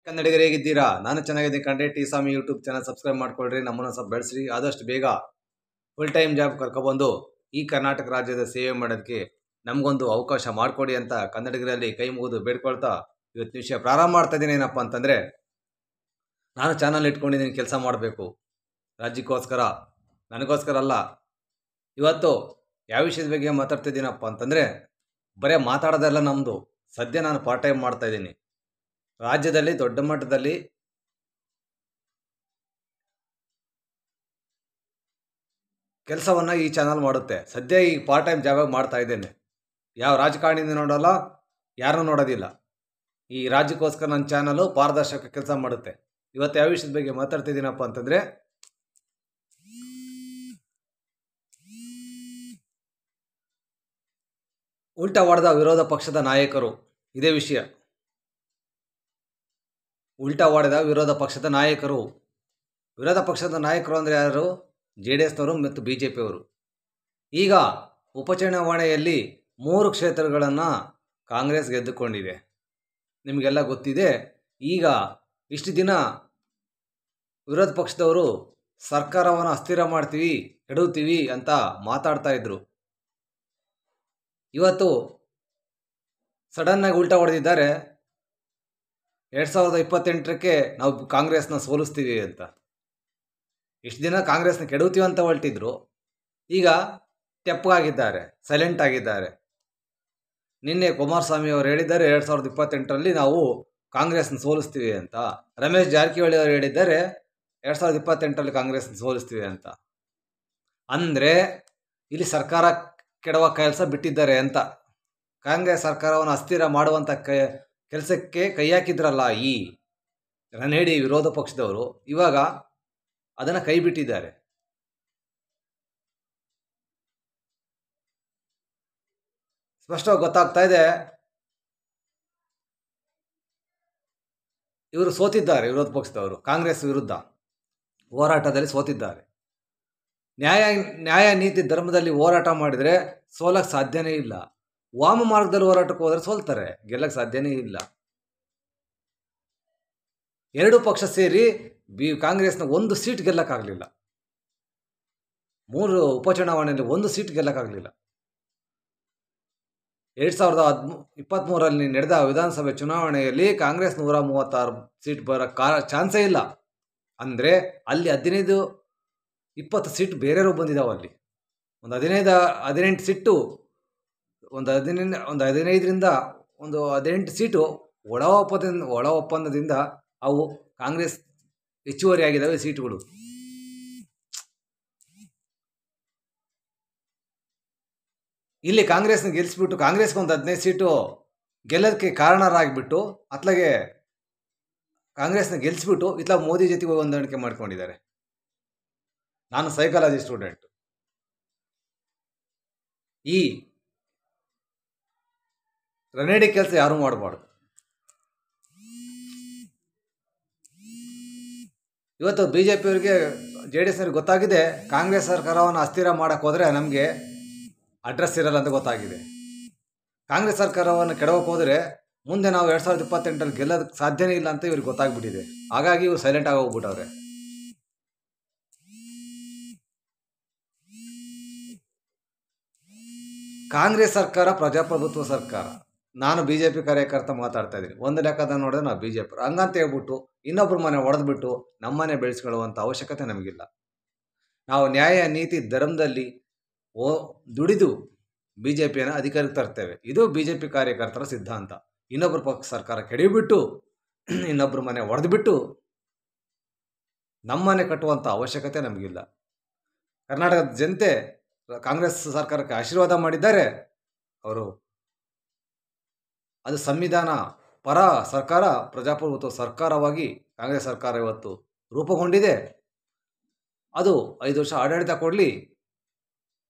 ಕನ್ನಡಿಗರು ಹೇಗಿದ್ದೀರಾ? ನಾನು ಚೆನ್ನಾಗಿದ್ದೀನಿ ಕಣ್ರಿ. ಟಿ ಸ್ವಾಮಿ ಯೂಟ್ಯೂಬ್ ಚಾನಲ್ ಸಬ್ಸ್ಕ್ರೈಬ್ ಮಾಡ್ಕೊಳ್ರಿ, ನಮ್ಮನ್ನು ಸ್ವಲ್ಪ ಬೆಳೆಸ್ರಿ. ಆದಷ್ಟು ಬೇಗ ಫುಲ್ ಟೈಮ್ ಜಾಬ್ ಕರ್ಕೊಬಂದು ಈ ಕರ್ನಾಟಕ ರಾಜ್ಯದ ಸೇವೆ ಮಾಡೋದಕ್ಕೆ ನಮಗೊಂದು ಅವಕಾಶ ಮಾಡಿಕೊಡಿ ಅಂತ ಕನ್ನಡಿಗರಲ್ಲಿ ಕೈ ಮುಗಿದು ಬೇಡ್ಕೊಳ್ತಾ ಇವತ್ತು ವಿಷಯ ಪ್ರಾರಂಭ ಮಾಡ್ತಾ ಇದ್ದೀನಿ. ಏನಪ್ಪ ಅಂತಂದರೆ, ನಾನು ಚಾನಲ್ ಇಟ್ಕೊಂಡಿದ್ದೀನಿ ಕೆಲಸ ಮಾಡಬೇಕು ರಾಜ್ಯಕ್ಕೋಸ್ಕರ, ನನಗೋಸ್ಕರ ಅಲ್ಲ. ಇವತ್ತು ಯಾವ ವಿಷಯದ ಬಗ್ಗೆ ಮಾತಾಡ್ತಿದ್ದೀನಪ್ಪ ಅಂತಂದರೆ, ಬರೀ ಮಾತಾಡೋದೆಲ್ಲ ನಮ್ಮದು. ಸದ್ಯ ನಾನು ಪಾರ್ಟ್ ಟೈಮ್ ಮಾಡ್ತಾಯಿದ್ದೀನಿ. ರಾಜ್ಯದಲ್ಲಿ ದೊಡ್ಡ ಮಟ್ಟದಲ್ಲಿ ಕೆಲಸವನ್ನು ಈ ಚಾನಲ್ ಮಾಡುತ್ತೆ. ಸದ್ಯ ಈ ಪಾರ್ಟ್ ಟೈಮ್ ಜಾಬಾಗಿ ಮಾಡ್ತಾ ಇದ್ದೇನೆ. ಯಾವ ರಾಜಕಾರಣಿಯಿಂದ ನೋಡೋಲ್ಲ, ಯಾರನ್ನೂ ನೋಡೋದಿಲ್ಲ. ಈ ರಾಜ್ಯಕ್ಕೋಸ್ಕರ ನನ್ನ ಚಾನಲು ಪಾರದರ್ಶಕ ಕೆಲಸ ಮಾಡುತ್ತೆ. ಇವತ್ತು ಯಾವ ವಿಷಯದ ಬಗ್ಗೆ ಮಾತಾಡ್ತಿದ್ದೀನಪ್ಪ ಅಂತಂದರೆ, ಉಲ್ಟಾ ಹೊಡೆದ ವಿರೋಧ ಪಕ್ಷದ ನಾಯಕರು. ಇದೇ ವಿಷಯ. ಉಲ್ಟಾ ಹೊಡೆದ ವಿರೋಧ ಪಕ್ಷದ ನಾಯಕರು. ವಿರೋಧ ಪಕ್ಷದ ನಾಯಕರು ಅಂದರೆ ಯಾರು? JDSನವರು ಮತ್ತು BJPಯವರು. ಈಗ ಉಪಚುನಾವಣೆಯಲ್ಲಿ 3 ಕ್ಷೇತ್ರಗಳನ್ನು ಕಾಂಗ್ರೆಸ್ ಗೆದ್ದುಕೊಂಡಿದೆ. ನಿಮಗೆಲ್ಲ ಗೊತ್ತಿದೆ. ಈಗ ಇಷ್ಟು ದಿನ ವಿರೋಧ ಪಕ್ಷದವರು ಸರ್ಕಾರವನ್ನು ಅಸ್ಥಿರ ಮಾಡ್ತೀವಿ, ಕೆಡುತ್ತೀವಿ ಅಂತ ಮಾತಾಡ್ತಾ ಇದ್ರು. ಇವತ್ತು ಸಡನ್ನಾಗಿ ಉಲ್ಟಾ ಹೊಡೆದಿದ್ದಾರೆ. 2028ಕ್ಕೆ ನಾವು ಕಾಂಗ್ರೆಸ್ನ ಸೋಲಿಸ್ತೀವಿ ಅಂತ. ಇಷ್ಟು ದಿನ ಕಾಂಗ್ರೆಸ್ನ ಕೆಡುತ್ತೀವಿ ಅಂತ ಹೊರಟಿದ್ರು. ಈಗ ತೆಪ್ಪಗಾಗಿದ್ದಾರೆ, ಸೈಲೆಂಟ್ ಆಗಿದ್ದಾರೆ. ನಿನ್ನೆ ಕುಮಾರಸ್ವಾಮಿ ಅವರು ಹೇಳಿದ್ದಾರೆ 2028ರಲ್ಲಿ ನಾವು ಕಾಂಗ್ರೆಸ್ನ ಸೋಲಿಸ್ತೀವಿ ಅಂತ. ರಮೇಶ್ ಜಾರಕಿಹೊಳಿ ಅವರು ಹೇಳಿದ್ದಾರೆ 2028ರಲ್ಲಿ ಕಾಂಗ್ರೆಸ್ನ ಸೋಲಿಸ್ತೀವಿ ಅಂತ. ಅಂದರೆ ಇಲ್ಲಿ ಸರ್ಕಾರ ಕೆಡವ ಕೆಲಸ ಬಿಟ್ಟಿದ್ದಾರೆ ಅಂತ. ಕಾಂಗ್ರೆಸ್ ಸರ್ಕಾರವನ್ನು ಅಸ್ಥಿರ ಮಾಡುವಂಥ ಕೆಲಸಕ್ಕೆ ಕೈ ಹಾಕಿದ್ರಲ್ಲ ಈ ರಣೇಡಿ ವಿರೋಧ ಪಕ್ಷದವರು, ಇವಾಗ ಅದನ್ನು ಕೈ ಬಿಟ್ಟಿದ್ದಾರೆ. ಸ್ಪಷ್ಟವಾಗಿ ಗೊತ್ತಾಗ್ತಾ ಇದೆ, ಇವರು ಸೋತಿದ್ದಾರೆ. ವಿರೋಧ ಪಕ್ಷದವರು ಕಾಂಗ್ರೆಸ್ ವಿರುದ್ಧ ಹೋರಾಟದಲ್ಲಿ ಸೋತಿದ್ದಾರೆ. ನ್ಯಾಯ ನೀತಿ ಧರ್ಮದಲ್ಲಿ ಹೋರಾಟ ಮಾಡಿದರೆ ಸೋಲಕ್ಕೆ ಸಾಧ್ಯನೇ ಇಲ್ಲ. ವಾಮ ಮಾರ್ಗದಲ್ಲಿ ಹೋರಾಟಕ್ಕೆ ಹೋದರೆ ಸೋಲ್ತಾರೆ, ಗೆಲ್ಲಕ್ಕೆ ಸಾಧ್ಯನೇ ಇಲ್ಲ. 2 ಪಕ್ಷ ಸೇರಿ ಕಾಂಗ್ರೆಸ್ನ 1 ಸೀಟ್ ಗೆಲ್ಲಕ್ಕಾಗಲಿಲ್ಲ. 3 ಉಪಚುನಾವಣೆಯಲ್ಲಿ 1 ಸೀಟ್ ಗೆಲ್ಲಕ್ಕಾಗಲಿಲ್ಲ. 2023ರಲ್ಲಿ ನಡೆದ ವಿಧಾನಸಭೆ ಚುನಾವಣೆಯಲ್ಲಿ ಕಾಂಗ್ರೆಸ್ 136 ಸೀಟ್ ಬರೋಕ್ಕೆ ಚಾನ್ಸೇ ಇಲ್ಲ. ಅಂದರೆ ಅಲ್ಲಿ 15-20 ಸೀಟ್ ಬೇರೆಯವರು ಬಂದಿದ್ದಾವೆ. ಅಲ್ಲಿ ಒಂದು 18 ಸೀಟು, ಒಂದು 15ರಿಂದ ಒಂದು 18 ಸೀಟು ಒಳ ಒಪ್ಪಂದದಿಂದ ಅವು ಕಾಂಗ್ರೆಸ್ ಹೆಚ್ಚುವರಿ ಆಗಿದ್ದಾವೆ ಸೀಟುಗಳು. ಇಲ್ಲಿ ಕಾಂಗ್ರೆಸ್ನ ಗೆಲ್ಲಿಸ್ಬಿಟ್ಟು ಕಾಂಗ್ರೆಸ್ಗೆ ಒಂದು 15 ಸೀಟು ಗೆಲ್ಲೋದಕ್ಕೆ ಕಾರಣರಾಗಿಬಿಟ್ಟು ಅತ್ಲಾಗೆ ಕಾಂಗ್ರೆಸ್ನ ಗೆಲ್ಲಿಸ್ಬಿಟ್ಟು ಇತ್ಲ ಮೋದಿ ಜೊತೆಗೆ ಹೊಂದಾಣಿಕೆ ಮಾಡ್ಕೊಂಡಿದ್ದಾರೆ. ನಾನು ಸೈಕಾಲಜಿ ಸ್ಟೂಡೆಂಟ್. ಈ ರಣೇಡಿ ಕೆಲಸ ಯಾರೂ ಮಾಡಬಾರ್ದು. ಇವತ್ತು BJPಯವರಿಗೆ JDSನವ್ರಿಗೆ ಗೊತ್ತಾಗಿದೆ, ಕಾಂಗ್ರೆಸ್ ಸರ್ಕಾರವನ್ನು ಅಸ್ಥಿರ ಮಾಡೋಕ್ಕೆ ಹೋದರೆ ನಮಗೆ ಅಡ್ರೆಸ್ ಇರಲ್ಲ ಅಂತ ಗೊತ್ತಾಗಿದೆ. ಕಾಂಗ್ರೆಸ್ ಸರ್ಕಾರವನ್ನು ಕೆಡವಕ್ಕೆ ಹೋದರೆ ಮುಂದೆ ನಾವು 2028ರಲ್ಲಿ ಗೆಲ್ಲೋದಕ್ಕೆ ಸಾಧ್ಯನೇ ಇಲ್ಲ ಅಂತ ಇವ್ರಿಗೆ ಗೊತ್ತಾಗ್ಬಿಟ್ಟಿದೆ. ಹಾಗಾಗಿ ಇವ್ರು ಸೈಲೆಂಟ್ ಆಗಿ ಹೋಗ್ಬಿಟ್ಟವ್ರೆ. ಕಾಂಗ್ರೆಸ್ ಸರ್ಕಾರ ಪ್ರಜಾಪ್ರಭುತ್ವ ಸರ್ಕಾರ. ನಾನು BJP ಕಾರ್ಯಕರ್ತ ಮಾತಾಡ್ತಾ ಇದ್ದೀನಿ. ಒಂದು ಲೆಕ್ಕದ ನೋಡಿದ್ರೆ ನಾವು BJP ಹಂಗಂತ ಹೇಳ್ಬಿಟ್ಟು ಇನ್ನೊಬ್ಬರ ಮನೆ ಹೊಡೆದ್ಬಿಟ್ಟು ನಮ್ಮನೆ ಬೆಳೆಸ್ಕೊಳ್ಳುವಂಥ ಅವಶ್ಯಕತೆ ನಮಗಿಲ್ಲ. ನಾವು ನ್ಯಾಯ ನೀತಿ ಧರ್ಮದಲ್ಲಿ ದುಡಿದು BJPಯನ್ನು ಅಧಿಕಾರಕ್ಕೆ ತರ್ತೇವೆ. ಇದು BJP ಕಾರ್ಯಕರ್ತರ ಸಿದ್ಧಾಂತ. ಇನ್ನೊಬ್ಬರ ಪಕ್ಷ ಸರ್ಕಾರ ಕೆಡಿಬಿಟ್ಟು ಇನ್ನೊಬ್ಬರ ಮನೆ ಹೊಡೆದ್ಬಿಟ್ಟು ನಮ್ಮನೆ ಕಟ್ಟುವಂಥ ಅವಶ್ಯಕತೆ ನಮಗಿಲ್ಲ. ಕರ್ನಾಟಕದ ಜನತೆ ಕಾಂಗ್ರೆಸ್ ಸರ್ಕಾರಕ್ಕೆ ಆಶೀರ್ವಾದ ಮಾಡಿದ್ದಾರೆ. ಅದು ಸಂವಿಧಾನ ಪರ ಸರ್ಕಾರ, ಪ್ರಜಾಪ್ರಭುತ್ವ ಸರ್ಕಾರವಾಗಿ ಕಾಂಗ್ರೆಸ್ ಸರ್ಕಾರ ಇವತ್ತು ರೂಪುಗೊಂಡಿದೆ. ಅದು 5 ವರ್ಷ ಆಡಳಿತ ಕೊಡಲಿ,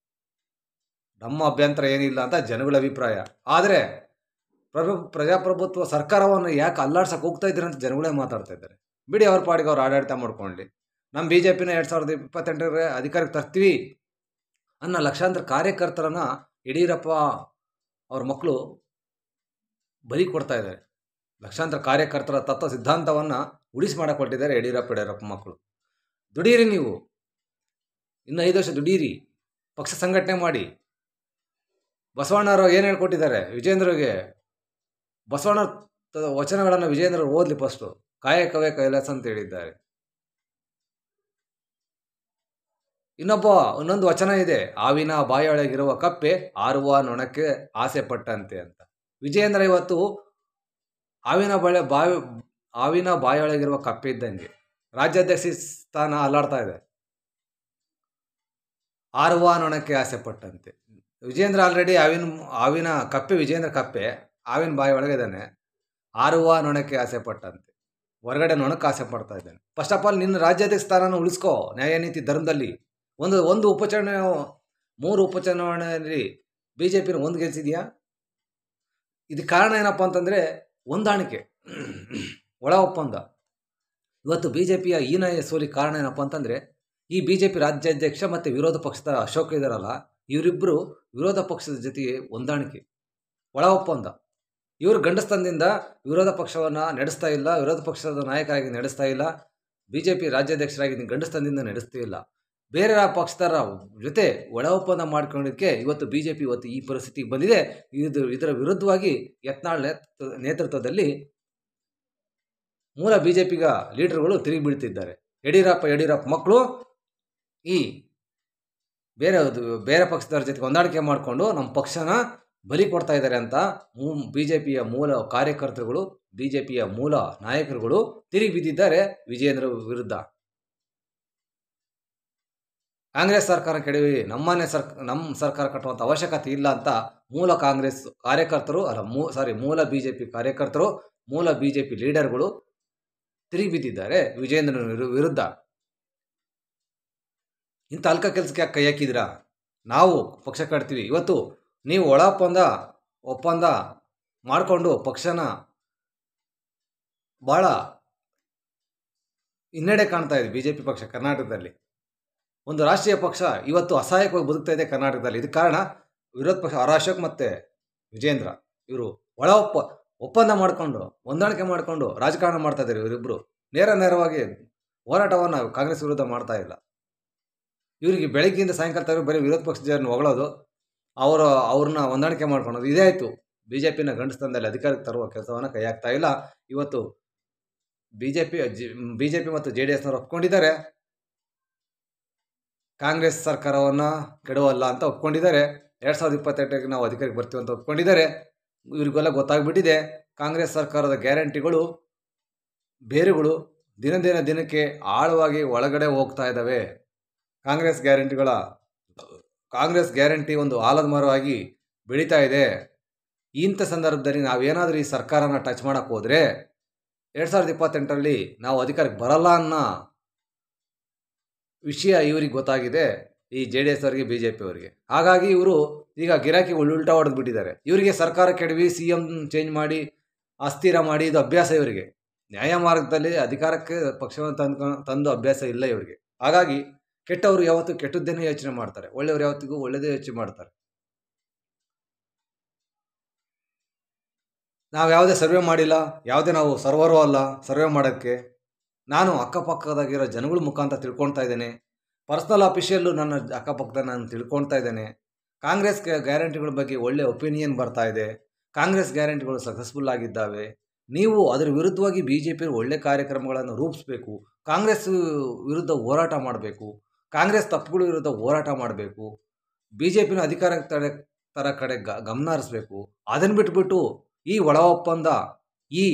ನಮ್ಮ ಅಭ್ಯಂತರ ಏನಿಲ್ಲ ಅಂತ ಜನಗಳ ಅಭಿಪ್ರಾಯ. ಆದರೆ ಪ್ರಜಾಪ್ರಭುತ್ವ ಸರ್ಕಾರವನ್ನು ಯಾಕೆ ಅಲ್ಲಾಡ್ಸಕ್ಕೆ ಹೋಗ್ತಾ ಇದ್ದಾರೆ ಅಂತ ಜನಗಳೇ ಮಾತಾಡ್ತಾ ಇದ್ದಾರೆ. ಬಿಡಿ, ಅವ್ರ ಪಾಡಿಗೆ ಅವ್ರು ಆಡಳಿತ ಮಾಡ್ಕೊಳ್ಳಿ. ನಮ್ಮ BJPನ 2028ರ ಅಧಿಕಾರಕ್ಕೆ ತರ್ತೀವಿ ಅನ್ನೋ ಲಕ್ಷಾಂತರ ಕಾರ್ಯಕರ್ತರನ್ನು ಯಡಿಯೂರಪ್ಪ ಅವ್ರ ಮಕ್ಕಳು ಬಲಿ ಕೊಡ್ತಾ ಇದ್ದಾರೆ. ಲಕ್ಷಾಂತರ ಕಾರ್ಯಕರ್ತರ ತತ್ವ ಸಿದ್ಧಾಂತವನ್ನು ಉಳಿಸಿ ಮಾಡಕೊಟ್ಟಿದ್ದಾರೆ ಯಡಿಯೂರಪ್ಪ ಮಕ್ಕಳು. ದುಡೀರಿ ನೀವು, ಇನ್ನು 5 ವರ್ಷ ದುಡೀರಿ, ಪಕ್ಷ ಸಂಘಟನೆ ಮಾಡಿ. ಬಸವಣ್ಣವರು ಏನು ಹೇಳ್ಕೊಟ್ಟಿದ್ದಾರೆ ವಿಜೇಂದ್ರಗೆ? ಬಸವಣ್ಣ ವಚನಗಳನ್ನು ವಿಜೇಂದ್ರ ಓದಲಿ ಫಸ್ಟು. ಕಾಯಕವೇ ಕೈಲಾಸ ಅಂತ ಹೇಳಿದ್ದಾರೆ. ಇನ್ನೊಂದು ವಚನ ಇದೆ, ಆವಿನ ಬಾಯೊಳಗಿರುವ ಕಪ್ಪೆ ಆರುವ ನೊಣಕ್ಕೆ ಆಸೆ ಪಟ್ಟಂತೆ ಅಂತ. ವಿಜೇಂದ್ರ ಇವತ್ತು ಆವಿನ ಬಾಯೊಳಗಿರುವ ಕಪ್ಪೆ ಇದ್ದಂಗೆ. ರಾಜ್ಯಾಧ್ಯಕ್ಷ ಸ್ಥಾನ ಅಲ್ಲಾಡ್ತಾ ಇದೆ. ಆರುವ ನೊಣಕ್ಕೆ ಆಸೆ ಪಟ್ಟಂತೆ. ವಿಜೇಂದ್ರ ಆಲ್ರೆಡಿ ಆವಿನ ಕಪ್ಪೆ, ವಿಜೇಂದ್ರ ಕಪ್ಪೆ ಆವಿನ ಬಾಯಿ ಒಳಗೆ ಇದ್ದಾನೆ. ಆರುವ ನೊಣಕ್ಕೆ ಆಸೆ ಪಟ್ಟಂತೆ, ಹೊರಗಡೆ ನೊಣಕ್ಕೆ ಆಸೆ ಪಡ್ತಾ ಇದ್ದಾನೆ. ಫಸ್ಟ್ ಆಫ್ ಆಲ್ ನಿನ್ನ ರಾಜ್ಯಾಧ್ಯಕ್ಷ ಸ್ಥಾನನ ಉಳಿಸ್ಕೋ. ನ್ಯಾಯ ನೀತಿ ಧರ್ಮದಲ್ಲಿ ಒಂದು ಉಪಚುನಾವಣೆ, 3 ಉಪಚುನಾವಣೆಯಲ್ಲಿ BJP ಒಂದು ಗೆಲ್ಸಿದ್ಯಾ? ಇದಕ್ಕೆ ಕಾರಣ ಏನಪ್ಪ ಅಂತಂದರೆ ಹೊಂದಾಣಿಕೆ, ಒಳ ಒಪ್ಪಂದ. ಇವತ್ತು BJPಯ ಹೀನಾಯ ಸೋಲಿಗೆ ಕಾರಣ ಏನಪ್ಪ ಅಂತಂದರೆ ಈ BJP ರಾಜ್ಯಾಧ್ಯಕ್ಷ ಮತ್ತು ವಿರೋಧ ಪಕ್ಷದ ಅಶೋಕ್ ಇದ್ದಾರಲ್ಲ, ಇವರಿಬ್ಬರು ವಿರೋಧ ಪಕ್ಷದ ಜೊತೆಗೆ ಹೊಂದಾಣಿಕೆ, ಒಳ ಒಪ್ಪಂದ. ಇವರು ಗಂಡಸ್ತನದಿಂದ ವಿರೋಧ ಪಕ್ಷವನ್ನು ನಡೆಸ್ತಾ ಇಲ್ಲ, ವಿರೋಧ ಪಕ್ಷದ ನಾಯಕರಾಗಿ ನಡೆಸ್ತಾ ಇಲ್ಲ. BJP ರಾಜ್ಯಾಧ್ಯಕ್ಷರಾಗಿ ಗಂಡಸ್ತನದಿಂದ ನಡೆಸ್ತಾ ಇಲ್ಲ. ಬೇರೆ ಪಕ್ಷದರ ಜೊತೆ ಒಳ ಒಪ್ಪಂದ ಮಾಡ್ಕೊಂಡಿದ್ದಕ್ಕೆ ಇವತ್ತು BJP ಈ ಪರಿಸ್ಥಿತಿಗೆ ಬಂದಿದೆ. ಇದರ ವಿರುದ್ಧವಾಗಿ ಯತ್ನಾಳ್ ನೇತೃತ್ವದಲ್ಲಿ ಮೂಲ BJPಗ ಲೀಡರ್ಗಳು ತಿರುಗಿ ಬೀಳ್ತಿದ್ದಾರೆ. ಯಡಿಯೂರಪ್ಪ ಮಕ್ಕಳು ಈ ಬೇರೆ ಪಕ್ಷದವ್ರ ಜೊತೆಗೆ ಹೊಂದಾಣಿಕೆ ಮಾಡಿಕೊಂಡು ನಮ್ಮ ಪಕ್ಷನ ಬಲಿ ಕೊಡ್ತಾ ಇದ್ದಾರೆ ಅಂತ BJPಯ ಮೂಲ ಕಾರ್ಯಕರ್ತರುಗಳು, BJPಯ ಮೂಲ ನಾಯಕರುಗಳು ತಿರುಗಿ ಬಿದ್ದಿದ್ದಾರೆ ವಿಜೇಂದ್ರ ವಿರುದ್ಧ. ಕಾಂಗ್ರೆಸ್ ಸರ್ಕಾರ ಕೆಡವಿ ನಮ್ಮ ಸರ್ಕಾರ ಕಟ್ಟುವಂಥ ಅವಶ್ಯಕತೆ ಇಲ್ಲ ಅಂತ ಮೂಲ ಕಾಂಗ್ರೆಸ್ ಕಾರ್ಯಕರ್ತರು ಮೂಲ BJP ಕಾರ್ಯಕರ್ತರು, ಮೂಲ BJP ಲೀಡರ್ಗಳು ತಿರುಗಿ ಬಿದ್ದಿದ್ದಾರೆ ವಿಜೇಂದ್ರನ ವಿರುದ್ಧ. ಇಂಥ ಅಲ್ಕ ಕೆಲಸಕ್ಕೆ ಕೈ ಹಾಕಿದಿರಾ? ನಾವು ಪಕ್ಷ ಕಟ್ತೀವಿ. ಇವತ್ತು ನೀವು ಒಳ ಒಪ್ಪಂದ ಮಾಡಿಕೊಂಡು ಪಕ್ಷನ ಭಾಳ ಹಿನ್ನಡೆ ಕಾಣ್ತಾ ಇದೆ BJP ಪಕ್ಷ ಕರ್ನಾಟಕದಲ್ಲಿ. ಒಂದು ರಾಷ್ಟ್ರೀಯ ಪಕ್ಷ ಇವತ್ತು ಅಸಹಾಯಕವಾಗಿ ಬದುಕ್ತಾ ಇದೆ ಕರ್ನಾಟಕದಲ್ಲಿ. ಇದಕ್ಕೆ ಕಾರಣ ವಿರೋಧ ಪಕ್ಷ ಅಶೋಕ್ ಮತ್ತು ವಿಜೇಂದ್ರ. ಇವರು ಒಳ ಒಪ್ಪಂದ ಮಾಡಿಕೊಂಡು ಹೊಂದಾಣಿಕೆ ಮಾಡಿಕೊಂಡು ರಾಜಕಾರಣ ಮಾಡ್ತಾ ಇದ್ದಾರೆ. ಇವರಿಬ್ಬರು ನೇರವಾಗಿ ಹೋರಾಟವನ್ನು ಕಾಂಗ್ರೆಸ್ ವಿರುದ್ಧ ಮಾಡ್ತಾ ಇಲ್ಲ. ಇವರಿಗೆ ಬೆಳಗ್ಗೆಯಿಂದ ಸಾಯಂಕಾಲ ತನಕ ಬರೀ ವಿರೋಧ ಪಕ್ಷದ ಜನರನ್ನು ಹೊಗಳೋದು, ಅವ್ರನ್ನ ಹೊಂದಾಣಿಕೆ ಮಾಡ್ಕೊಳೋದು, ಇದೇ ಆಯಿತು. BJPನ ಗಂಡಸ್ತನದಲ್ಲಿ ಅಧಿಕಾರಕ್ಕೆ ತರುವ ಕೆಲಸವನ್ನು ಕೈ ಹಾಕ್ತಾ ಇಲ್ಲ. ಇವತ್ತು BJP ಮತ್ತು JDSನವರು ಒಪ್ಕೊಂಡಿದ್ದಾರೆ, ಕಾಂಗ್ರೆಸ್ ಸರ್ಕಾರವನ್ನು ಕೆಡವಲ್ಲ ಅಂತ ಒಪ್ಕೊಂಡಿದ್ದಾರೆ. 2028ಕ್ಕೆ ನಾವು ಅಧಿಕಾರಕ್ಕೆ ಬರ್ತೀವಿ ಅಂತ ಒಪ್ಕೊಂಡಿದ್ದಾರೆ. ಇವರಿಗೆಲ್ಲ ಗೊತ್ತಾಗ್ಬಿಟ್ಟಿದೆ ಕಾಂಗ್ರೆಸ್ ಸರ್ಕಾರದ ಗ್ಯಾರಂಟಿಗಳು ಬೇರುಗಳು ದಿನಕ್ಕೆ ಆಳವಾಗಿ ಒಳಗಡೆ ಹೋಗ್ತಾ ಇದ್ದಾವೆ. ಕಾಂಗ್ರೆಸ್ ಗ್ಯಾರಂಟಿ ಒಂದು ಆಲದ ಮರವಾಗಿ ಬೆಳೀತಾ ಇದೆ. ಇಂಥ ಸಂದರ್ಭದಲ್ಲಿ ನಾವೇನಾದರೂ ಈ ಸರ್ಕಾರನ ಟಚ್ ಮಾಡೋಕ್ಕೆ ಹೋದರೆ 2028ರಲ್ಲಿ ನಾವು ಅಧಿಕಾರಕ್ಕೆ ಬರಲ್ಲ ಅನ್ನೋ ವಿಷಯ ಇವರಿಗೆ ಗೊತ್ತಾಗಿದೆ, ಈ JDS ಅವರಿಗೆ, BJP ಅವರಿಗೆ. ಹಾಗಾಗಿ ಇವರು ಈಗ ಗಿರಾಕಿ ಉಲ್ಟಾ ಹೊಡೆದ್ಬಿಟ್ಟಿದ್ದಾರೆ. ಇವರಿಗೆ ಸರ್ಕಾರ ಕೆಡವಿ CM ಚೇಂಜ್ ಮಾಡಿ ಅಸ್ಥಿರ ಮಾಡಿ ಇದು ಅಭ್ಯಾಸ ಇವರಿಗೆ. ನ್ಯಾಯ ಮಾರ್ಗದಲ್ಲಿ ಅಧಿಕಾರಕ್ಕೆ ಪಕ್ಷವನ್ನು ತಂದು ಅಭ್ಯಾಸ ಇಲ್ಲ ಇವರಿಗೆ. ಹಾಗಾಗಿ ಕೆಟ್ಟವರು ಯಾವತ್ತೂ ಕೆಟ್ಟದ್ದನ್ನೇ ಯೋಚನೆ ಮಾಡ್ತಾರೆ, ಒಳ್ಳೆಯವರು ಯಾವತ್ತಿಗೂ ಒಳ್ಳೆಯದೇ ಯೋಚನೆ ಮಾಡ್ತಾರೆ. ನಾವು ಯಾವುದೇ ಸರ್ವೆ ಮಾಡಿಲ್ಲ, ಯಾವುದೇ ನಾವು ಸರ್ವರು ಅಲ್ಲ ಸರ್ವೆ ಮಾಡೋಕ್ಕೆ. ನಾನು ಅಕ್ಕಪಕ್ಕದಾಗಿರೋ ಜನಗಳ ಮುಖಾಂತರ ತಿಳ್ಕೊಳ್ತಾ ಇದ್ದೇನೆ. ಪರ್ಸ್ನಲ್ ಅಫಿಷಿಯಲ್ಲು ನನ್ನ ಅಕ್ಕಪಕ್ಕದ ನಾನು ತಿಳ್ಕೊಳ್ತಾ ಇದ್ದೇನೆ. ಕಾಂಗ್ರೆಸ್ ಗ್ಯಾರಂಟಿಗಳ ಬಗ್ಗೆ ಒಳ್ಳೆ ಒಪಿನಿಯನ್ ಬರ್ತಾ ಇದೆ. ಕಾಂಗ್ರೆಸ್ ಗ್ಯಾರಂಟಿಗಳು ಸಕ್ಸಸ್ಫುಲ್ ಆಗಿದ್ದಾವೆ. ನೀವು ಅದರ ವಿರುದ್ಧವಾಗಿ BJP ಒಳ್ಳೆ ಕಾರ್ಯಕ್ರಮಗಳನ್ನು ರೂಪಿಸಬೇಕು. ಕಾಂಗ್ರೆಸ್ ವಿರುದ್ಧ ಹೋರಾಟ ಮಾಡಬೇಕು. ಕಾಂಗ್ರೆಸ್ ತಪ್ಪುಗಳ ವಿರುದ್ಧ ಹೋರಾಟ ಮಾಡಬೇಕು. BJPನ ಅಧಿಕಾರ ಕಡೆ ಗಮನ ಹರಿಸಬೇಕು. ಅದನ್ನು ಬಿಟ್ಬಿಟ್ಟು ಈ ಒಳ ಒಪ್ಪಂದ, ಈ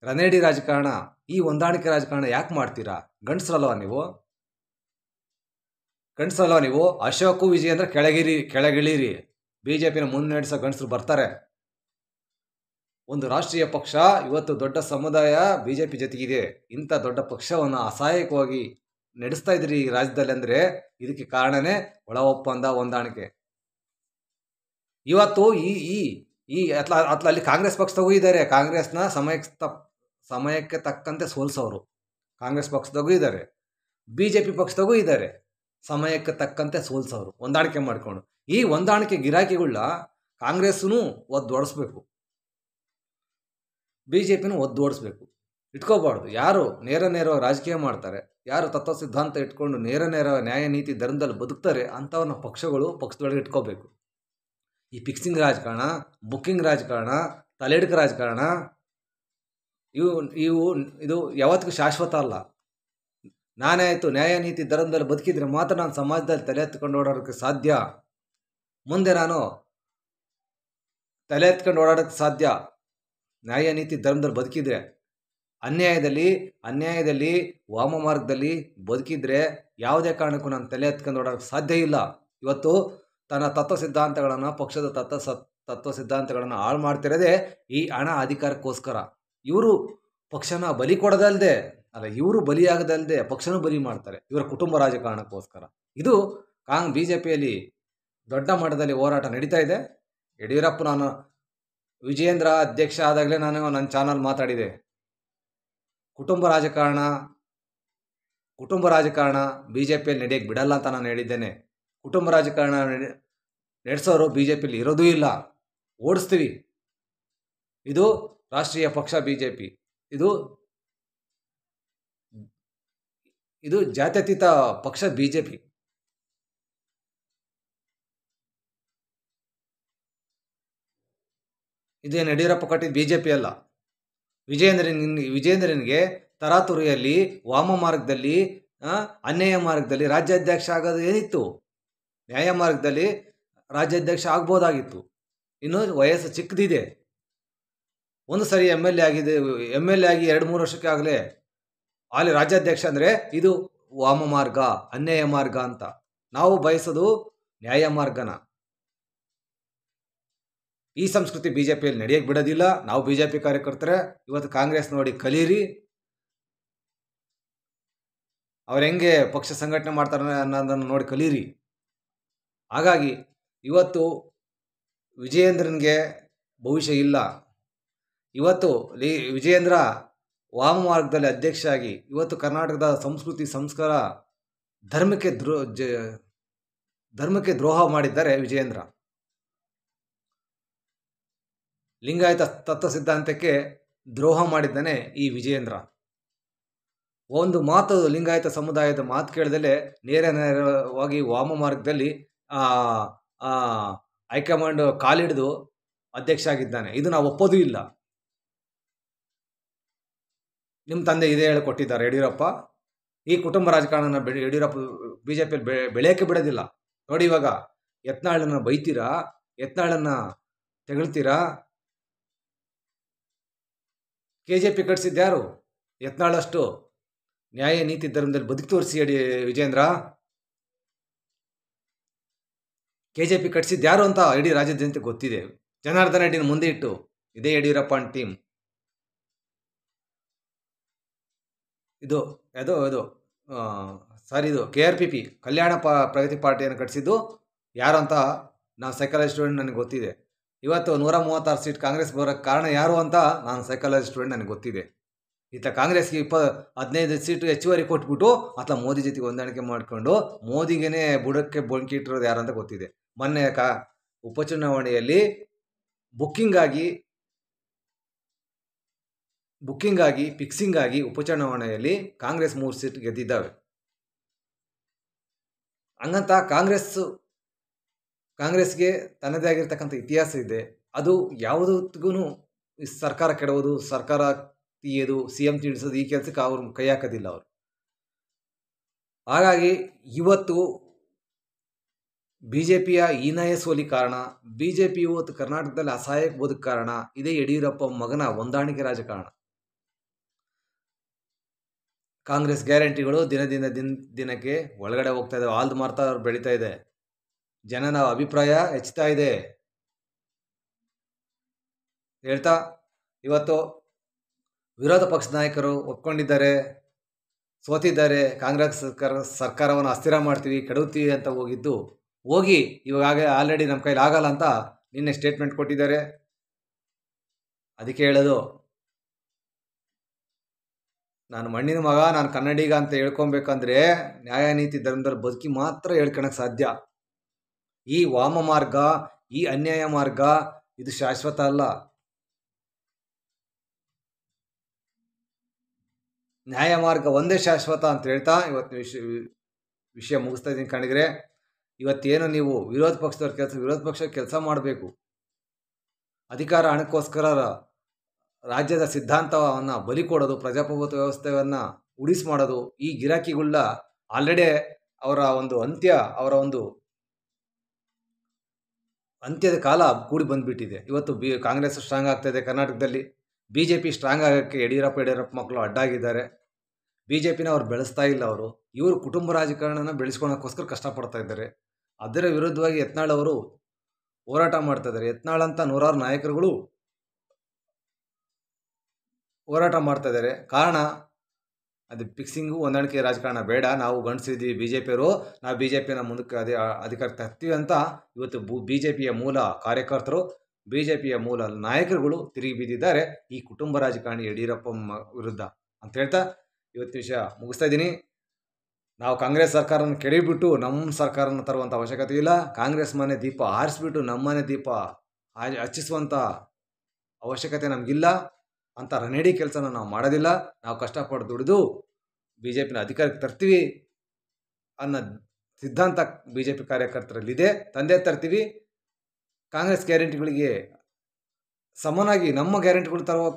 ರನೇಡಿ ರಾಜಕಾರಣ, ಈ ಹೊಂದಾಣಿಕೆ ರಾಜಕಾರಣ ಯಾಕೆ ಮಾಡ್ತೀರಾ? ಗಂಡಸ್ರಲ್ವ ನೀವು? ಅಶೋಕು ವಿಜಯೇಂದ್ರ ಕೆಳಗಿಳೀರಿ. BJPನ ಮುನ್ನಡೆಸೋ ಗಂಡಸರು ಬರ್ತಾರೆ. ಒಂದು ರಾಷ್ಟ್ರೀಯ ಪಕ್ಷ ಇವತ್ತು ದೊಡ್ಡ ಸಮುದಾಯ BJP ಜೊತೆಗಿದೆ. ಇಂಥ ದೊಡ್ಡ ಪಕ್ಷವನ್ನು ಅಸಹಾಯಕವಾಗಿ ನಡೆಸ್ತಾ ಇದ್ರಿ ಈ ರಾಜ್ಯದಲ್ಲಿ ಅಂದರೆ ಇದಕ್ಕೆ ಕಾರಣನೇ ಒಳ ಒಪ್ಪಂದ, ಹೊಂದಾಣಿಕೆ. ಇವತ್ತು ಅಲ್ಲಿ ಕಾಂಗ್ರೆಸ್ ಪಕ್ಷದಾಗೂ ಇದ್ದಾರೆ. ಕಾಂಗ್ರೆಸ್ನ ಸಮಯಕ್ಕೆ ತಕ್ಕಂತೆ ಸೋಲಿಸೋರು ಕಾಂಗ್ರೆಸ್ ಪಕ್ಷದಾಗೂ ಇದ್ದಾರೆ, BJP ಪಕ್ಷದಾಗೂ ಇದ್ದಾರೆ. ಸಮಯಕ್ಕೆ ತಕ್ಕಂತೆ ಸೋಲಿಸೋರು ಹೊಂದಾಣಿಕೆ ಮಾಡಿಕೊಂಡು. ಈ ಹೊಂದಾಣಿಕೆ ಗಿರಾಕಿಗಳನ್ನ ಕಾಂಗ್ರೆಸ್ಸೂ ಒದ್ದೊಡಿಸ್ಬೇಕು. ಬಿ ಜೆ ಪಿನ ಒದ್ದೋಡಿಸ್ಬೇಕು, ಇಟ್ಕೋಬಾರ್ದು. ಯಾರು ನೇರ ರಾಜಕೀಯ ಮಾಡ್ತಾರೆ, ಯಾರು ತತ್ವ ಸಿದ್ಧಾಂತ ಇಟ್ಕೊಂಡು ನೇರ ನ್ಯಾಯ ನೀತಿ ಧರ್ಮದಲ್ಲಿ ಬದುಕ್ತಾರೆ ಅಂಥವ್ರನ್ನ ಪಕ್ಷದೊಳಗೆ ಇಟ್ಕೋಬೇಕು. ಈ ಫಿಕ್ಸಿಂಗ್ ರಾಜಕಾರಣ, ಬುಕ್ಕಿಂಗ್ ರಾಜಕಾರಣ, ತಲೆಡ್ಕ ರಾಜಕಾರಣ ಇದು ಯಾವತ್ತಿಗೂ ಶಾಶ್ವತ ಅಲ್ಲ. ನಾನೇ ಆಯಿತು ನ್ಯಾಯ ನೀತಿ ಧರ್ಮದಲ್ಲಿ ಬದುಕಿದ್ರೆ ಮಾತ್ರ ನಾನು ಸಮಾಜದಲ್ಲಿ ತಲೆ ಎತ್ಕೊಂಡು ಓಡಾಡೋಕ್ಕೆ ಸಾಧ್ಯ. ಮುಂದೆ ನಾನು ತಲೆ ಎತ್ಕೊಂಡು ಓಡಾಡೋಕ್ಕೆ ಸಾಧ್ಯ ನ್ಯಾಯ ನೀತಿ ಧರ್ಮದಲ್ಲಿ ಬದುಕಿದ್ರೆ. ಅನ್ಯಾಯದಲ್ಲಿ ವಾಮ ಮಾರ್ಗದಲ್ಲಿ ಬದುಕಿದ್ರೆ ಯಾವುದೇ ಕಾರಣಕ್ಕೂ ನಾನು ತಲೆ ಎತ್ಕೊಂಡು ಓಡಾಡೋಕ್ಕೆ ಸಾಧ್ಯ ಇಲ್ಲ. ಇವತ್ತು ತನ್ನ ತತ್ವ ಸಿದ್ಧಾಂತಗಳನ್ನು, ಪಕ್ಷದ ತತ್ವ ಸಿದ್ಧಾಂತಗಳನ್ನು ಹಾಳು ಮಾಡ್ತಿರೋದೇ ಈ ಹಣ ಅಧಿಕಾರಕ್ಕೋಸ್ಕರ. ಇವರು ಪಕ್ಷನ ಬಲಿ ಕೊಡೋದಲ್ಲದೆ, ಇವರು ಬಲಿಯಾಗದಲ್ಲದೆ ಪಕ್ಷನೂ ಬಲಿ ಮಾಡ್ತಾರೆ ಇವರ ಕುಟುಂಬ ರಾಜಕಾರಣಕ್ಕೋಸ್ಕರ. ಇದು ಬಿ ಜೆ ಪಿಯಲ್ಲಿ ದೊಡ್ಡ ಮಟ್ಟದಲ್ಲಿ ಹೋರಾಟ ನಡೀತಾ ಇದೆ. ಯಡಿಯೂರಪ್ಪ, ನಾನು ವಿಜಯೇಂದ್ರ ಅಧ್ಯಕ್ಷ ಆದಾಗಲೇ ನಾನು ನನ್ನ ಚಾನಲ್ ಮಾತಾಡಿದೆ, ಕುಟುಂಬ ರಾಜಕಾರಣ ಬಿ ಜೆ ಪಿಯಲ್ಲಿ ನಡೆಯಕ್ಕೆ ಬಿಡಲ್ಲ ಅಂತ ನಾನು ಹೇಳಿದ್ದೇನೆ. ಕುಟುಂಬ ರಾಜಕಾರಣ ನಡೆಸೋರು ಬಿ ಜೆ ಪಿಯಲ್ಲಿ ಇರೋದೂ ಇಲ್ಲ, ಓಡಿಸ್ತೀವಿ. ಇದು ರಾಷ್ಟ್ರೀಯ ಪಕ್ಷ ಬಿ ಜೆ ಪಿ, ಇದು ಜಾತ್ಯತೀತ ಪಕ್ಷ ಬಿ ಜೆ ಪಿ. ಇದೇನು ಯಡಿಯೂರಪ್ಪ ಕಟ್ಟಿದ ಬಿ ಜೆ ಪಿ ಅಲ್ಲ. ವಿಜೇಂದ್ರನಿಗೆ ತರಾತುರಿಯಲ್ಲಿ ವಾಮ ಮಾರ್ಗದಲ್ಲಿ, ಅನ್ಯಾಯ ಮಾರ್ಗದಲ್ಲಿ ರಾಜ್ಯಾಧ್ಯಕ್ಷ ಆಗೋದು ಏನಿತ್ತು? ನ್ಯಾಯ ಮಾರ್ಗದಲ್ಲಿ ರಾಜ್ಯಾಧ್ಯಕ್ಷ ಆಗ್ಬೋದಾಗಿತ್ತು. ಇನ್ನು ವಯಸ್ಸು ಚಿಕ್ಕದಿದೆ. ಒಂದು ಸರಿ ಎಮ್ ಎಲ್ ಎ ಆಗಿ 2-3 ವರ್ಷಕ್ಕೆ ಆಗಲೇ ಅಲ್ಲಿ ರಾಜ್ಯಾಧ್ಯಕ್ಷ ಅಂದರೆ ಇದು ವಾಮ ಮಾರ್ಗ, ಅನ್ಯಾಯ ಮಾರ್ಗ ಅಂತ. ನಾವು ಬಯಸೋದು ನ್ಯಾಯ ಮಾರ್ಗನ. ಈ ಸಂಸ್ಕೃತಿ ಬಿ ಜೆ ಪಿಯಲ್ಲಿ ನಡೆಯಕ್ಕೆ ಬಿಡೋದಿಲ್ಲ. ನಾವು ಬಿ ಜೆ ಪಿ ಕಾರ್ಯಕರ್ತರೆ ಇವತ್ತು ಕಾಂಗ್ರೆಸ್ ನೋಡಿ ಕಲೀರಿ. ಅವ್ರು ಹೆಂಗೆ ಪಕ್ಷ ಸಂಘಟನೆ ಮಾಡ್ತಾರೆ ಅನ್ನೋದನ್ನು ನೋಡಿ ಕಲೀರಿ. ಹಾಗಾಗಿ ಇವತ್ತು ವಿಜಯೇಂದ್ರನಿಗೆ ಭವಿಷ್ಯ ಇಲ್ಲ. ಇವತ್ತು ವಿಜಯೇಂದ್ರ ವಾಮ ಮಾರ್ಗದಲ್ಲಿ ಅಧ್ಯಕ್ಷ ಆಗಿ ಇವತ್ತು ಕರ್ನಾಟಕದ ಸಂಸ್ಕೃತಿ ಸಂಸ್ಕಾರ ಧರ್ಮಕ್ಕೆ ದ್ರೋಹ ಮಾಡಿದ್ದಾರೆ ವಿಜಯೇಂದ್ರ. ಲಿಂಗಾಯತ ತತ್ವ ಸಿದ್ಧಾಂತಕ್ಕೆ ದ್ರೋಹ ಮಾಡಿದ್ದಾನೆ ಈ ವಿಜಯೇಂದ್ರ. ಒಂದು ಮಾತು ಲಿಂಗಾಯತ ಸಮುದಾಯದ ಮಾತು ಕೇಳದಲ್ಲೇ ನೇರವಾಗಿ ವಾಮ ಮಾರ್ಗದಲ್ಲಿ ಹೈಕಮಾಂಡ್ ಕಾಲಿಡಿದು ಅಧ್ಯಕ್ಷ ಆಗಿದ್ದಾನೆ. ಇದು ನಾವು ಒಪ್ಪೋದೂ ಇಲ್ಲ. ನಿಮ್ಮ ತಂದೆ ಇದೇ ಹೇಳಿಕೊಟ್ಟಿದ್ದಾರೆ ಯಡಿಯೂರಪ್ಪ. ಈ ಕುಟುಂಬ ರಾಜಕಾರಣ ಯಡಿಯೂರಪ್ಪ ಬಿ ಜೆ ಪಿಯಲ್ಲಿ ಬೆಳೆಯೋಕ್ಕೆ ಬಿಡೋದಿಲ್ಲ. ನೋಡಿ, ಇವಾಗ ಯತ್ನಾಳನ್ನ ಬೈತೀರಾ, ಯತ್ನಾಳನ್ನ ತೆಗಳ್ತೀರಾ. KJP ಕಟ್ಸಿದ್ಯಾರು? ಯತ್ನಾಳಷ್ಟು ನ್ಯಾಯ ನೀತಿ ಧರ್ಮದಲ್ಲಿ ಬದುಕಿ ತೋರಿಸಿ ವಿಜೇಂದ್ರ. KJP ಕಟ್ಸಿದ್ಯಾರು ಅಂತ ಇಡೀ ರಾಜ್ಯದ ಜನತೆ ಗೊತ್ತಿದೆ. ಜನಾರ್ದನ ರೆಡ್ಡಿನ ಮುಂದೆ ಇಟ್ಟು ಇದೇ ಯಡಿಯೂರಪ್ಪ ಟೀಮ್ ಇದು KRPP ಕಲ್ಯಾಣ ಪ್ರಗತಿ ಪಾರ್ಟಿಯನ್ನು ಕಟ್ಟಿಸಿದ್ದು ಯಾರು ಅಂತ ನಾನು ಸೈಕಾಲಜಿ ಸ್ಟೂಡೆಂಟ್, ನನಗೆ ಗೊತ್ತಿದೆ. ಇವತ್ತು 136 ಸೀಟ್ ಕಾಂಗ್ರೆಸ್ ಬರೋಕ್ಕೆ ಕಾರಣ ಯಾರು ಅಂತ ನಾನು ಸೈಕಾಲಜಿ ಸ್ಟೂಡೆಂಟ್, ನನಗೆ ಗೊತ್ತಿದೆ. ಈತ ಕಾಂಗ್ರೆಸ್ಗೆ 15 ಸೀಟು ಹೆಚ್ಚುವರಿ ಕೊಟ್ಬಿಟ್ಟು ಅಥವಾ ಮೋದಿ ಜೊತೆಗೆ ಹೊಂದಾಣಿಕೆ ಮಾಡಿಕೊಂಡು ಮೋದಿಗೇನೆ ಬುಡಕ್ಕೆ ಬೊಂಕಿ ಇಟ್ಟಿರೋದು ಯಾರು ಅಂತ ಗೊತ್ತಿದೆ. ಮೊನ್ನೆ ಉಪಚುನಾವಣೆಯಲ್ಲಿ ಬುಕ್ಕಿಂಗ್ ಆಗಿ ಫಿಕ್ಸಿಂಗ್ ಆಗಿ ಉಪಚುನಾವಣೆಯಲ್ಲಿ ಕಾಂಗ್ರೆಸ್ 3 ಸೀಟ್ ಗೆದ್ದಿದ್ದಾವೆ. ಹಂಗಂತ ಕಾಂಗ್ರೆಸ್ಗೆ ತನ್ನದೇ ಆಗಿರ್ತಕ್ಕಂಥ ಇತಿಹಾಸ ಇದೆ. ಅದು ಯಾವುದಕ್ಕೂ ಸರ್ಕಾರ ಕೆಡವುದು, ಸರ್ಕಾರ ತೀಯೋದು, CM ತಿಳಿಸೋದು, ಈ ಕೆಲಸಕ್ಕೆ ಅವರು ಕೈ ಹಾಕೋದಿಲ್ಲ ಅವರು. ಹಾಗಾಗಿ ಇವತ್ತು BJPಯ ಹೀನಾಯ ಸೋಲಿ ಕಾರಣ, BJP ಇವತ್ತು ಕರ್ನಾಟಕದಲ್ಲಿ ಅಸಹಾಯಕ ಬದುಕು ಕಾರಣ ಇದೇ ಯಡಿಯೂರಪ್ಪ ಮಗನ ಹೊಂದಾಣಿಕೆ ರಾಜಕಾರಣ. ಕಾಂಗ್ರೆಸ್ ಗ್ಯಾರಂಟಿಗಳು ದಿನಕ್ಕೆ ಒಳಗಡೆ ಹೋಗ್ತಾ ಇದ್ದಾವೆ. ಆಲ್ದು ಮಾರ್ತಾ ಬೆಳೀತಾ ಇದೆ. ಜನನ ಅಭಿಪ್ರಾಯ ಹೆಚ್ಚುತ್ತಾ ಇದೆ. ಹೇಳ್ತಾ ಇವತ್ತು ವಿರೋಧ ಪಕ್ಷದ ನಾಯಕರು ಒಪ್ಕೊಂಡಿದ್ದಾರೆ, ಸೋತಿದ್ದಾರೆ, ಕಾಂಗ್ರೆಸ್ ಸರ್ಕಾರವನ್ನು ಅಸ್ಥಿರ ಮಾಡ್ತೀವಿ, ಕೆಡವುತ್ತೀವಿ ಅಂತ ಹೋಗಿ ಇವಾಗ ಆಲ್ರೆಡಿ ನಮ್ಮ ಕೈಲಿ ಆಗಲ್ಲ ಅಂತ ನಿನ್ನೆ ಸ್ಟೇಟ್ಮೆಂಟ್ ಕೊಟ್ಟಿದ್ದಾರೆ. ಅದಕ್ಕೆ ಹೇಳೋದು, ನಾನು ಮಣ್ಣಿನ ಮಗ, ನಾನು ಕನ್ನಡಿಗ ಅಂತ ಹೇಳ್ಕೊಬೇಕಂದ್ರೆ ನ್ಯಾಯ ನೀತಿ ಧರ್ಮದಲ್ಲಿ ಬದುಕಿ ಮಾತ್ರ ಹೇಳ್ಕೊಳಕ್ಕೆ ಸಾಧ್ಯ. ಈ ವಾಮ ಮಾರ್ಗ, ಈ ಅನ್ಯಾಯ ಮಾರ್ಗ ಇದು ಶಾಶ್ವತ ಅಲ್ಲ. ನ್ಯಾಯ ಮಾರ್ಗ ಒಂದೇ ಶಾಶ್ವತ ಅಂತ ಹೇಳ್ತಾ ಇವತ್ತು ವಿಷಯ ಮುಗಿಸ್ತಾ ಇದ್ದೀನಿ ಕಣಿಗ್ರೆ. ಇವತ್ತೇನು ನೀವು ವಿರೋಧ ಪಕ್ಷ ಕೆಲಸ ಮಾಡಬೇಕು. ಅಧಿಕಾರ ಹಣಕ್ಕೋಸ್ಕರ ರಾಜ್ಯದ ಸಿದ್ಧಾಂತವನ್ನು ಬಲಿ ಕೊಡೋದು, ಪ್ರಜಾಪ್ರಭುತ್ವ ವ್ಯವಸ್ಥೆಯನ್ನು ಉಡಿಸ್ ಮಾಡೋದು, ಈ ಗಿರಾಕಿಗಳನ್ನ ಆಲ್ರೆಡಿ ಅವರ ಒಂದು ಅಂತ್ಯದ ಕಾಲ ಕೂಡಿ ಬಂದುಬಿಟ್ಟಿದೆ. ಇವತ್ತು ಕಾಂಗ್ರೆಸ್ ಸ್ಟ್ರಾಂಗ್ ಆಗ್ತಾಯಿದೆ ಕರ್ನಾಟಕದಲ್ಲಿ. BJP ಸ್ಟ್ರಾಂಗ್ ಆಗೋಕ್ಕೆ ಯಡಿಯೂರಪ್ಪ ಮಕ್ಕಳು ಅಡ್ಡಾಗಿದ್ದಾರೆ. BJPನ ಅವ್ರು ಬೆಳೆಸ್ತಾ ಇಲ್ಲ. ಇವರು ಕುಟುಂಬ ರಾಜಕಾರಣನ ಬೆಳೆಸ್ಕೊಳ್ಳೋಕ್ಕೋಸ್ಕರ ಕಷ್ಟಪಡ್ತಾ ಇದ್ದಾರೆ. ಅದರ ವಿರುದ್ಧವಾಗಿ ಯತ್ನಾಳ್ ಅವರು ಹೋರಾಟ ಮಾಡ್ತಾ ಇದ್ದಾರೆ. ಯತ್ನಾಳ್ ಅಂತ ನೂರಾರು ನಾಯಕರುಗಳು ಹೋರಾಟ ಮಾಡ್ತಾ ಇದ್ದಾರೆ. ಕಾರಣ ಅದು ಫಿಕ್ಸಿಂಗು, ಹೊಂದಾಣಿಕೆ ರಾಜಕಾರಣ ಬೇಡ, ನಾವು ಗಂಡಸಿದ್ವಿ BJPಯವರು, ನಾವು BJPನ ಮುಂದಕ್ಕೆ ಅಧಿಕಾರಕ್ಕೆ ತರ್ತೀವಿ ಅಂತ ಇವತ್ತು BJPಯ ಮೂಲ ಕಾರ್ಯಕರ್ತರು, BJPಯ ಮೂಲ ನಾಯಕರುಗಳು ತಿರುಗಿ ಬಿದ್ದಿದ್ದಾರೆ ಈ ಕುಟುಂಬ ರಾಜಕಾರಣಿ ಯಡಿಯೂರಪ್ಪ ವಿರುದ್ಧ ಅಂತ ಹೇಳ್ತಾ ಇವತ್ತು ವಿಷಯ ಮುಗಿಸ್ತಾ ಇದ್ದೀನಿ. ನಾವು ಕಾಂಗ್ರೆಸ್ ಸರ್ಕಾರನ ಕೆಡವಿಬಿಟ್ಟು ನಮ್ಮ ಸರ್ಕಾರನ ತರುವಂಥ ಅವಶ್ಯಕತೆ ಇಲ್ಲ. ಕಾಂಗ್ರೆಸ್ ಮನೆ ದೀಪ ಆರಿಸ್ಬಿಟ್ಟು ನಮ್ಮನೆ ದೀಪ ಹಚ್ಚಿಸುವಂಥ ಅವಶ್ಯಕತೆ ನಮಗಿಲ್ಲ. ಅಂತ ರನೇಡಿ ಕೆಲಸನ ನಾವು ಮಾಡೋದಿಲ್ಲ. ನಾವು ಕಷ್ಟಪಟ್ಟು ದುಡಿದು BJPನ ಅಧಿಕಾರಕ್ಕೆ ತರ್ತೀವಿ ಅನ್ನೋ ಸಿದ್ಧಾಂತ BJP ಕಾರ್ಯಕರ್ತರಲ್ಲಿದೆ. ತಂದೆ ತರ್ತೀವಿ. ಕಾಂಗ್ರೆಸ್ ಗ್ಯಾರಂಟಿಗಳಿಗೆ ಸಮನಾಗಿ ನಮ್ಮ ಗ್ಯಾರಂಟಿಗಳು ತರುವ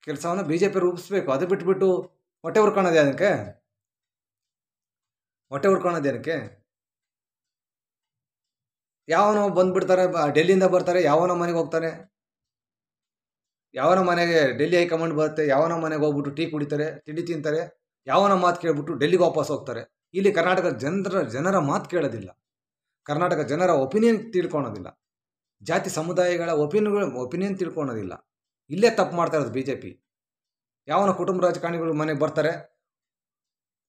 ಕೆಲಸವನ್ನು BJP ರೂಪಿಸ್ಬೇಕು. ಅದು ಬಿಟ್ಬಿಟ್ಟು ಹೊಟ್ಟೆ ಹುರ್ಕೊಳ್ಳೋದೇನಕ್ಕೆ ಯಾವನೋ ಬಂದುಬಿಡ್ತಾರೆ, ಡೆಲ್ಲಿಯಿಂದ ಬರ್ತಾರೆ, ಯಾವನೋ ಮನೆಗೆ ಹೋಗ್ತಾರೆ, ಯಾವನ ಮನೆಗೆ ಡೆಲ್ಲಿ ಹೈಕಮಾಂಡ್ ಬರುತ್ತೆ, ಯಾವನ ಮನೆಗೆ ಹೋಗ್ಬಿಟ್ಟು ಟೀ ಕುಡಿತಾರೆ, ತಿಂಡಿ ತಿಂತಾರೆ, ಯಾವನ ಮಾತು ಕೇಳ್ಬಿಟ್ಟು ಡೆಲ್ಲಿಗೆ ವಾಪಸ್ ಹೋಗ್ತಾರೆ. ಇಲ್ಲಿ ಕರ್ನಾಟಕ ಜನರ ಮಾತು ಕೇಳೋದಿಲ್ಲ. ಕರ್ನಾಟಕ ಜನರ ಒಪಿನಿಯನ್ ತಿಳ್ಕೊಳೋದಿಲ್ಲ. ಜಾತಿ ಸಮುದಾಯಗಳ ಒಪಿನಿಯನ್ ತಿಳ್ಕೊಳೋದಿಲ್ಲ. ಇಲ್ಲೇ ತಪ್ಪು ಮಾಡ್ತಾ ಇರೋದು BJP. ಯಾವನ ಕುಟುಂಬ ರಾಜಕಾರಣಿಗಳು ಮನೆಗೆ ಬರ್ತಾರೆ,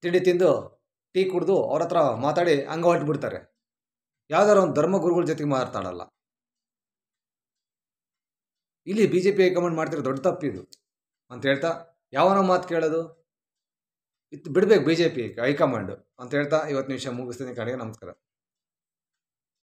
ತಿಂಡಿ ತಿಂದು ಟೀ ಕುಡಿದು ಅವ್ರ ಹತ್ರ ಮಾತಾಡಿ ಹಂಗೆ ಹೊರಟುಬಿಡ್ತಾರೆ. ಯಾವ್ದಾರು ಒಂದು ಧರ್ಮಗುರುಗಳ ಜೊತೆಗೆ ಮಾತಾಡಲ್ಲ. ಇಲ್ಲಿ BJP ಹೈಕಮಾಂಡ್ ಮಾಡ್ತಿರೋ ದೊಡ್ಡ ತಪ್ಪಿದು ಅಂತ ಹೇಳ್ತಾ, ಯಾವನೋ ಮಾತು ಕೇಳೋದು ಬಿಡಬೇಕು BJP ಹೈಕಮಾಂಡ್ ಅಂತ ಹೇಳ್ತಾ ಇವತ್ತಿನ ವಿಷಯ ಮುಗಿಸ್ತೀನಿ ಕಡೆಗೆ. ನಮಸ್ಕಾರ.